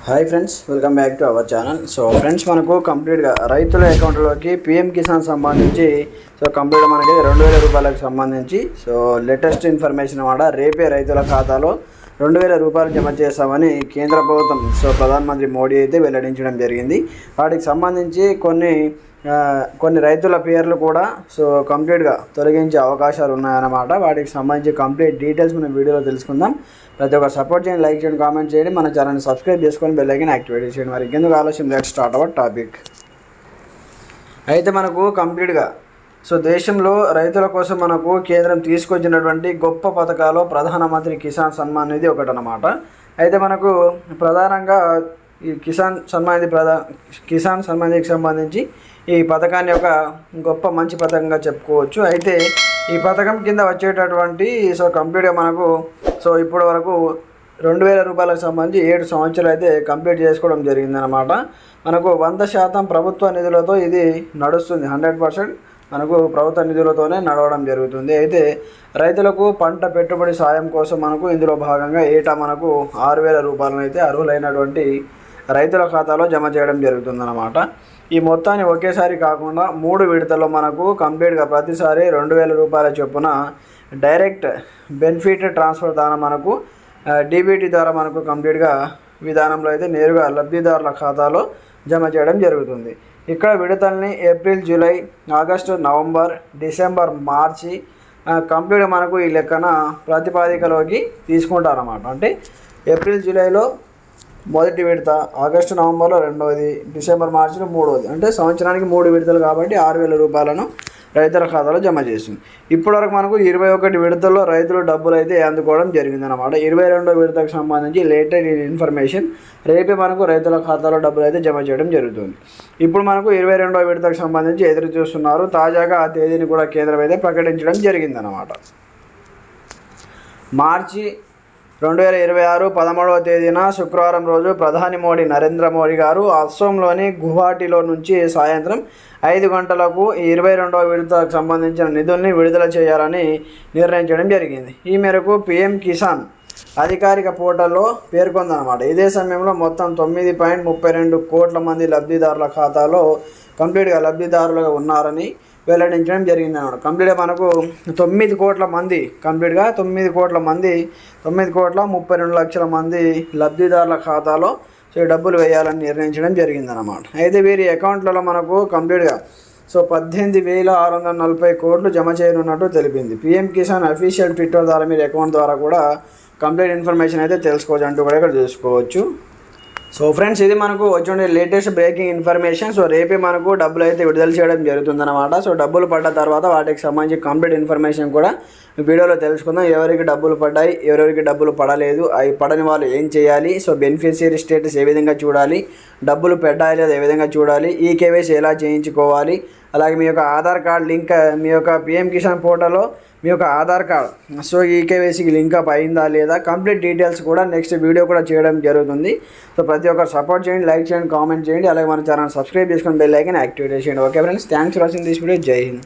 Hi friends, welcome back to our channel. So friends, మనకు కంప్లీట్గా రైతుల అకౌంట్లోకి పిఎం కిసాన్ సంబంధించి కంప్లీట్గా మనకి 2000 రూపాయలకు సంబంధించి లేటెస్ట్ ఇన్ఫర్మేషన్ అన్నమాట. రేపే రైతుల ఖాతాలో 2000 రూపాయలు జమ చేస్తామని కేంద్ర ప్రభుత్వం ప్రధానమంత్రి మోడీ అయితే వెల్లడించడం జరిగింది. వాటికి సంబంధించి కొన్ని రైతుల పేర్లు కూడా కంప్లీట్గా తొలగించే అవకాశాలు ఉన్నాయన్నమాట. వాటికి సంబంధించి కంప్లీట్ డీటెయిల్స్ మనం వీడియోలో తెలుసుకుందాం. ప్రతి ఒక్కరు సపోర్ట్ చేయండి, లైక్ చేయండి, కామెంట్ చేయండి, మన ఛానల్ని సబ్స్క్రైబ్ చేసుకొని బెల్ ఐకాన్ యాక్టివేట్ చేయండి. మరి ఇంకెందుకు ఆలస్యం, లెట్స్ స్టార్ట్ అవర్ టాపిక్. అయితే మనకు కంప్లీట్గా దేశంలో రైతుల కోసం మనకు కేంద్రం తీసుకొచ్చినటువంటి గొప్ప పథకాలు ప్రధానమంత్రి కిసాన్ సన్మాన్ నిధి ఒకటన్నమాట. అయితే మనకు ప్రధానంగా ఈ కిసాన్ సన్మాన్ నిధికి సంబంధించి ఈ పథకాన్ని ఒక గొప్ప మంచి పథకంగా చెప్పుకోవచ్చు. అయితే ఈ పథకం కింద వచ్చేటటువంటి కంప్లీట్గా మనకు ఇప్పటి వరకు 2000 రూపాయలకు సంబంధించి 7 సంవత్సరాలు అయితే కంప్లీట్ చేసుకోవడం జరిగిందనమాట. మనకు 100% ప్రభుత్వ నిధులతో ఇది నడుస్తుంది. 100% మనకు ప్రభుత్వ నిధులతోనే నడవడం జరుగుతుంది. అయితే రైతులకు పంట పెట్టుబడి సాయం కోసం మనకు ఇందులో భాగంగా ఏటా మనకు 6000 రూపాయలను అయితే అర్హులైనటువంటి రైతుల ఖాతాలో జమ చేయడం జరుగుతుందన్నమాట. ఈ మొత్తాన్ని ఒకేసారి కాకుండా 3 విడతల్లో మనకు కంప్లీట్గా ప్రతిసారి 2000 రూపాయల చొప్పున డైరెక్ట్ బెనిఫిట్ ట్రాన్స్ఫర్ ద్వారా మనకు డీబీటీ ద్వారా మనకు కంప్లీట్గా విధానంలో అయితే నేరుగా లబ్ధిదారుల ఖాతాలో జమ చేయడం జరుగుతుంది. ఇక్కడ విడతల్ని April, July, August, November, December, మార్చి కంప్లీట్గా మనకు ఈ లెక్కన ప్రాతిపాదికలోకి తీసుకుంటారన్నమాట. అంటే ఏప్రిల్, జూలైలో మొదటి విడత, ఆగస్టు, నవంబర్లో రెండవది, డిసెంబర్, మార్చిలో మూడవది. అంటే సంవత్సరానికి 3 విడతలు కాబట్టి 6000 రూపాయలను రైతుల ఖాతాలో జమ చేసింది. ఇప్పటివరకు మనకు 21 విడతల్లో రైతులు డబ్బులు అయితే అందుకోవడం జరిగిందన్నమాట. 22వ విడతకు సంబంధించి లేటెస్ట్ ఇన్ఫర్మేషన్ రేపే మనకు రైతుల ఖాతాలో డబ్బులు అయితే జమ చేయడం జరుగుతుంది. ఇప్పుడు మనకు 22వ విడతకు సంబంధించి ఎదురు చూస్తున్నారు. తాజాగా ఆ తేదీని కూడా కేంద్రం అయితే ప్రకటించడం జరిగిందన్నమాట. మార్చి 2026 13వ తేదీన శుక్రవారం రోజు ప్రధాని నరేంద్ర మోడీ గారు అస్సోంలోని గువాహటిలో నుంచి సాయంత్రం 5 గంటలకు 22వ విడతకు సంబంధించిన నిధుల్ని విడుదల చేయాలని నిర్ణయించడం జరిగింది. ఈ మేరకు పిఎం కిసాన్ అధికారిక పోర్టల్లో పేర్కొందన్నమాట. ఇదే సమయంలో మొత్తం 9.32 కోట్ల మంది లబ్ధిదారుల ఖాతాలో కంప్లీట్గా లబ్ధిదారులుగా ఉన్నారని వెల్లడించడం జరిగిందన్నమాట. కంప్లీట్గా మనకు 9 కోట్ల మంది 9 కోట్ల 32 లక్షల మంది లబ్ధిదారుల ఖాతాలో డబ్బులు వేయాలని నిర్ణయించడం జరిగిందన్నమాట. అయితే వీరి అకౌంట్లలో మనకు కంప్లీట్గా 18,640 కోట్లు జమ చేయనున్నట్టు తెలిపింది. పిఎం కిసాన్ అఫీషియల్ ట్విట్టర్ ద్వారా మీరు అకౌంట్ ద్వారా కూడా కంప్లీట్ ఇన్ఫర్మేషన్ అయితే తెలుసుకోవచ్చు అంటూ కూడా ఇక్కడ చూసుకోవచ్చు. ఫ్రెండ్స్, ఇది మనకు వచ్చే లేటెస్ట్ బ్రేకింగ్ ఇన్ఫర్మేషన్. రేపే మనకు డబ్బులు అయితే విడుదల చేయడం జరుగుతుందన్నమాట. డబ్బులు పడ్డ తర్వాత వాటికి సంబంధించి కంప్లీట్ ఇన్ఫర్మేషన్ కూడా వీడియోలో తెలుసుకుందాం. ఎవరికి డబ్బులు పడ్డాయి, ఎవరెవరికి డబ్బులు పడలేదు, అవి పడని వాళ్ళు ఏం చేయాలి, బెనిఫిషియరీ స్టేటస్ ఏ విధంగా చూడాలి, డబ్బులు పెట్టాలి లేదా ఏ విధంగా చూడాలి, ఈ కేవైసీ ఎలా చేయించుకోవాలి, అలాగే మీ యొక్క ఆధార్ కార్డ్ లింక్, మీ యొక్క పిఎం కిసాన్ పోర్టల్లో మీ యొక్క ఆధార్ కార్డ్ ఈ కేవైసీకి లింక్ అప్ అయిందా లేదా, కంప్లీట్ డీటెయిల్స్ కూడా నెక్స్ట్ వీడియో కూడా చేయడం జరుగుతుంది. ప్రతి ఒక్కరు సపోర్ట్ చేయండి, లైక్ చేయండి, కామెంట్ చేయండి, అలాగే మన ఛానల్ సబ్స్క్రైబ్ చేసుకొని బెల్ ఐకాన్ యాక్టివేట్ చేయండి. Okay friends, thanks for watching this video. జై హింద్.